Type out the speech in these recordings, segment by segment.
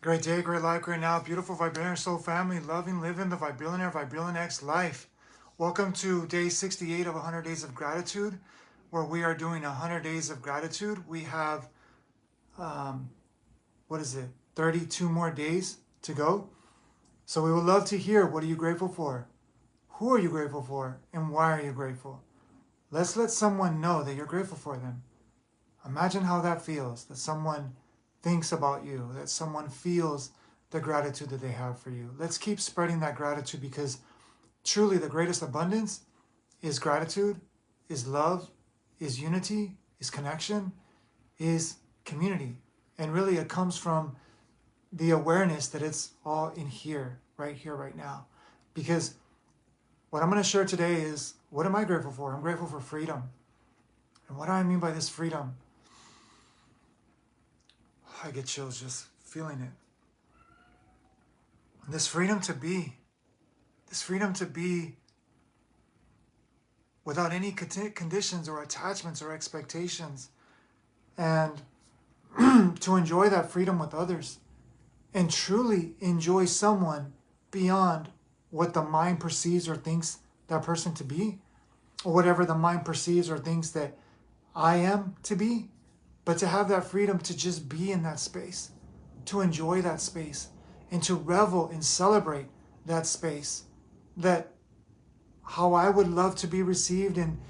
Great day, great life, great now. Beautiful Vibrillionaire soul family, loving, living the Vibrillionaire, Vibrillionaire life. Welcome to day 68 of 100 Days of Gratitude, where we are doing 100 Days of Gratitude. We have, 32 more days to go. So we would love to hear, what are you grateful for? Who are you grateful for? And why are you grateful? Let's let someone know that you're grateful for them. Imagine how that feels, that someone thinks about you, that someone feels the gratitude that they have for you. Let's keep spreading that gratitude, because truly the greatest abundance is gratitude, is love, is unity, is connection, is community. And really it comes from the awareness that it's all in here, right now. Because what I'm going to share today is, what am I grateful for? I'm grateful for freedom. And what do I mean by this freedom? I get chills just feeling it. This freedom to be without any conditions or attachments or expectations, and to enjoy that freedom with others, and truly enjoy someone beyond what the mind perceives or thinks that person to be, or whatever the mind perceives or thinks that I am to be, but to have that freedom to just be in that space, to enjoy that space, and to revel and celebrate that space. That how I would love to be received and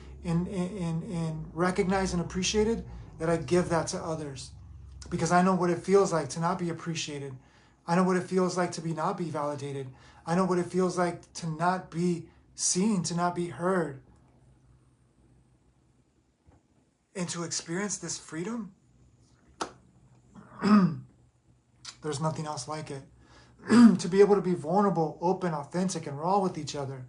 recognized and appreciated, that I give that to others. Because I know what it feels like to not be appreciated. I know what it feels like to not be validated. I know what it feels like to not be seen, to not be heard. And to experience this freedom, there's nothing else like it. To be able to be vulnerable, open, authentic, and raw with each other,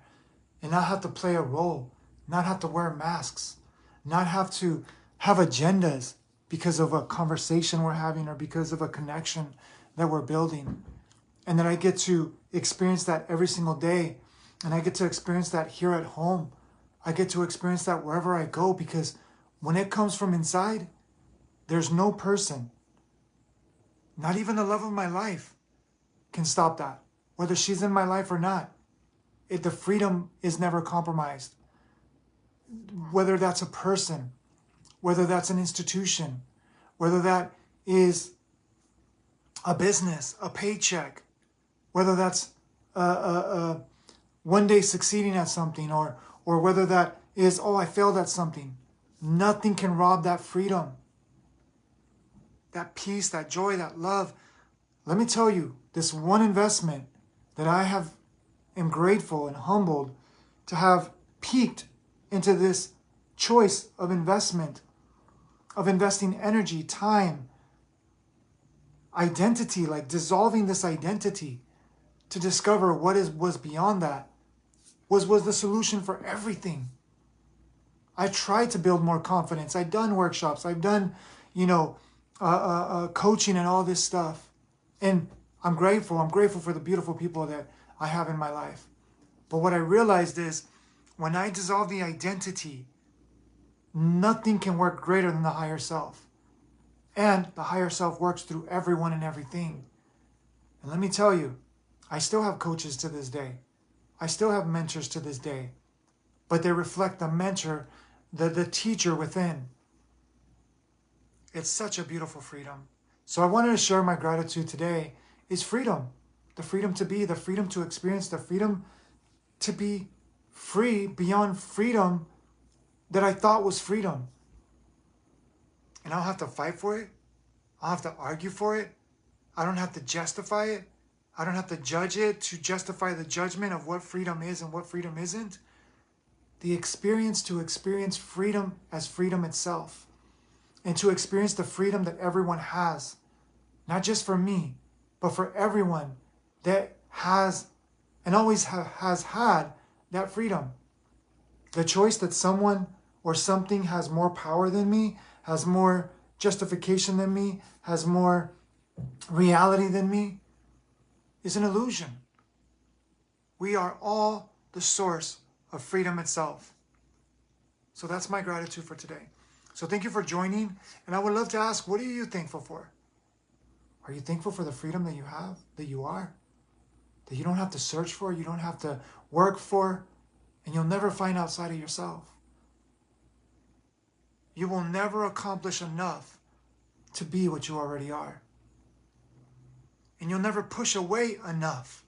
and not have to play a role, not have to wear masks, not have to have agendas because of a conversation we're having or because of a connection that we're building. And that I get to experience that every single day. And I get to experience that here at home. I get to experience that wherever I go, because when it comes from inside, there's no person, not even the love of my life, can stop that. Whether she's in my life or not, the freedom is never compromised. Whether that's a person, whether that's an institution, whether that is a business, a paycheck, whether that's one day succeeding at something, or whether that is, oh, I failed at something. Nothing can rob that freedom, that peace, that joy, that love. Let me tell you, this one investment that I am grateful and humbled to have peaked into this choice of investment, of investing energy, time, identity, like dissolving this identity to discover what was beyond that, was the solution for everything. I tried to build more confidence. I've done workshops. I've done, coaching and all this stuff. And I'm grateful. I'm grateful for the beautiful people that I have in my life. But what I realized is, when I dissolve the identity, nothing can work greater than the higher self. And the higher self works through everyone and everything. And let me tell you, I still have coaches to this day. I still have mentors to this day. But they reflect the mentor, the teacher within. It's such a beautiful freedom. So I wanted to share my gratitude today is freedom. The freedom to be, the freedom to experience, the freedom to be free beyond freedom that I thought was freedom. And I don't have to fight for it. I don't have to argue for it. I don't have to justify it. I don't have to judge it to justify the judgment of what freedom is and what freedom isn't. The experience to experience freedom as freedom itself. And to experience the freedom that everyone has. Not just for me, but for everyone that has and always has had that freedom. The choice that someone or something has more power than me, has more justification than me, has more reality than me, is an illusion. We are all the source of freedom itself. So that's my gratitude for today. So thank you for joining. And I would love to ask, what are you thankful for? Are you thankful for the freedom that you have, that you are? That you don't have to search for, you don't have to work for, and you'll never find outside of yourself. You will never accomplish enough to be what you already are. And you'll never push away enough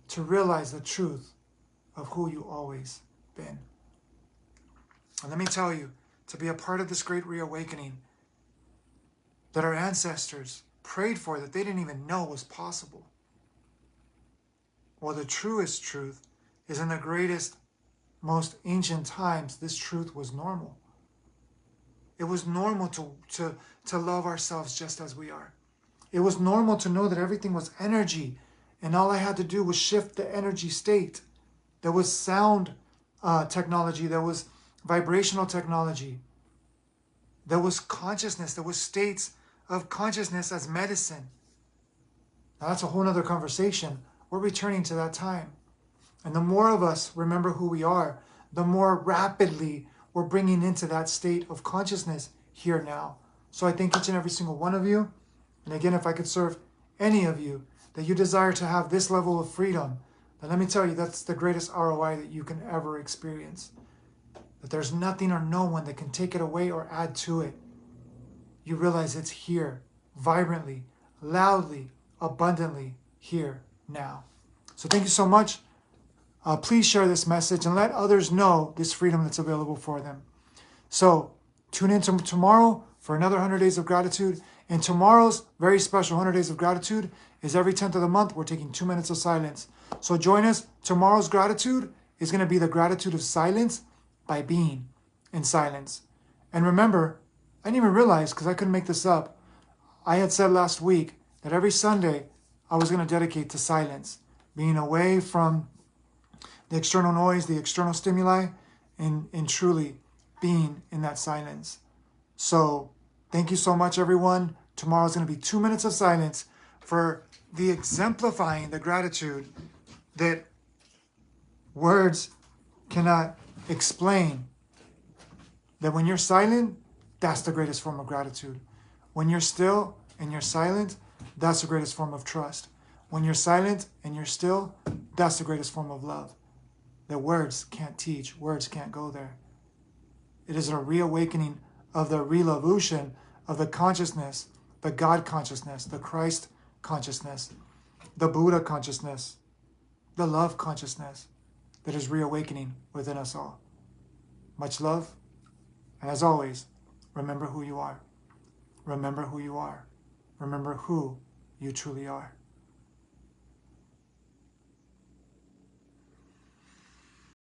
to realize the truth of who you always been. And let me tell you, to be a part of this great reawakening that our ancestors prayed for, that they didn't even know was possible. Well, the truest truth is, in the greatest, most ancient times, this truth was normal. It was normal to love ourselves just as we are. It was normal to know that everything was energy, and all I had to do was shift the energy state. There was sound technology, there was vibrational technology, there was consciousness, there was states of consciousness as medicine. Now that's a whole other conversation. We're returning to that time. And the more of us remember who we are, the more rapidly we're bringing into that state of consciousness here now. So I thank each and every single one of you. And again, if I could serve any of you, that you desire to have this level of freedom, then let me tell you, that's the greatest ROI that you can ever experience. That there's nothing or no one that can take it away or add to it. You realize it's here, vibrantly, loudly, abundantly, here, now. So thank you so much. Please share this message and let others know this freedom that's available for them. So tune in tomorrow for another 100 Days of Gratitude. And tomorrow's very special 100 Days of Gratitude is every 10th of the month. We're taking 2 minutes of silence. So join us. Tomorrow's gratitude is going to be the gratitude of silence by being in silence. And remember, I didn't even realize, because I couldn't make this up, I had said last week that every Sunday I was going to dedicate to silence, being away from the external noise, the external stimuli, and truly being in that silence. So thank you so much, everyone. Tomorrow's going to be 2 minutes of silence for the exemplifying the gratitude that words cannot explain. That when you're silent, that's the greatest form of gratitude. When you're still and you're silent, that's the greatest form of trust. When you're silent and you're still, that's the greatest form of love. That words can't teach, words can't go there. It is a reawakening of the revolution of the consciousness, the God consciousness, the Christ consciousness, the Buddha consciousness, the love consciousness that is reawakening within us all. Much love, and as always, remember who you are. Remember who you are. Remember who you truly are.